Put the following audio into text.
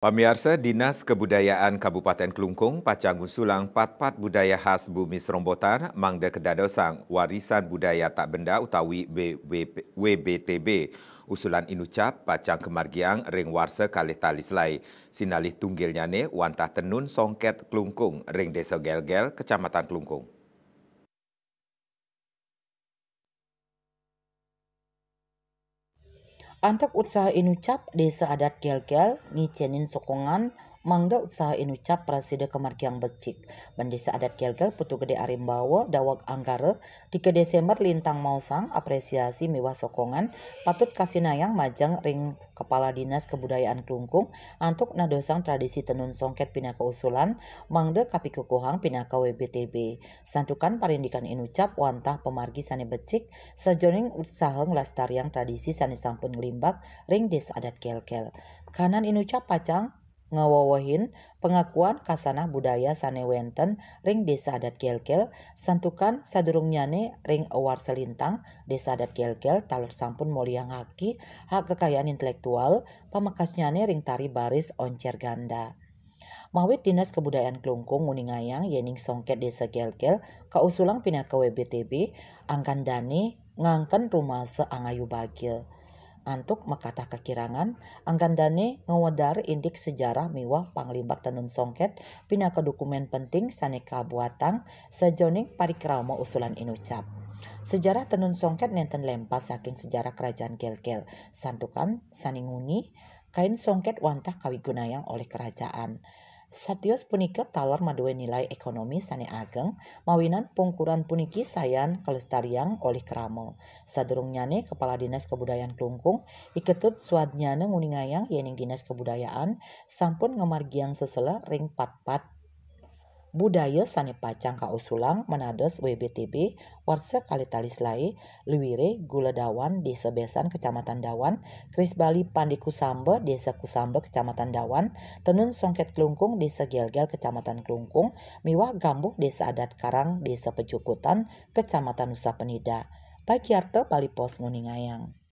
Pamirsa Dinas Kebudayaan Kabupaten Kelungkung pacang usulang pat-pat budaya khas Bumi Serombotan mangda kedadosang warisan budaya tak benda utawi WBTB. Usulan inucap pacang kemargiang ring warsa kalih talislai. Sinalih tunggilnya ne wantah tenun songket Kelungkung ring desa Gelgel, Kecamatan Kelungkung. Antak usaha inucap desa adat Gelgel ngicenin sokongan mangda usaha inucap prasida kemargiang becik. Bendesa adat Gelgel Putu Gede Arimbawa dawag anggara di ke Desember lintang mausang apresiasi mewah sokongan patut kasinayang majang ring Kepala Dinas Kebudayaan Kelungkung antuk nadosang tradisi tenun songket pinaka usulan mangda kapikukuhang pinaka WBTB. Santukan parindikan inucap wantah pemargi sane becik sajoning usaha ngelastariang tradisi sane sampun ngelimbak ring desa adat Gelgel. Kanan inucap pacang ngawawahin pengakuan kasanah budaya sane wenten ring desa adat Gelgel santukan sadurungnyane ring award selintang desa adat Gelgel talur sampun mulyangaki hak kekayaan intelektual pamekasnyane ring tari baris oncer ganda. Mawit Dinas Kebudayaan Kelungkung nguningayang yening songket desa Gelgel kausulang pinaka WBTB angkan dani ngangken rumah seangayu bagil. Antuk makatah kekirangan anggandane ngewedar indik sejarah miwah panglimbak tenun songket pinaka dokumen penting saneka buatang sajoning parikrama usulan inucap. Sejarah tenun songket nenten lempas saking sejarah kerajaan Gelgel. Santukan saninguni kain songket wantah kawigunayang oleh kerajaan. Satios punika talar maduwe nilai ekonomi sane ageng mawinan pungkuran puniki sayan kelestariang oleh krama. Sadurungnyane Kepala Dinas Kebudayaan Kelungkung iketut suadnyane nguningayang yening Dinas Kebudayaan sampun ngemargiang sesela ring pat-pat budaya sane pacang kausulang menados WBTB warsa Kalitalislai Liwire Gula Dawan Desa Besan Kecamatan Dawan Kris Bali Pandi Kusamba Desa Kusamba Kecamatan Dawan Tenun Songket Kelungkung Desa Gelgel Kecamatan Kelungkung Miwah Gambuh Desa Adat Karang Desa Pecukutan Kecamatan Nusa Penida Pakiarto Bali Pos Nguningayang.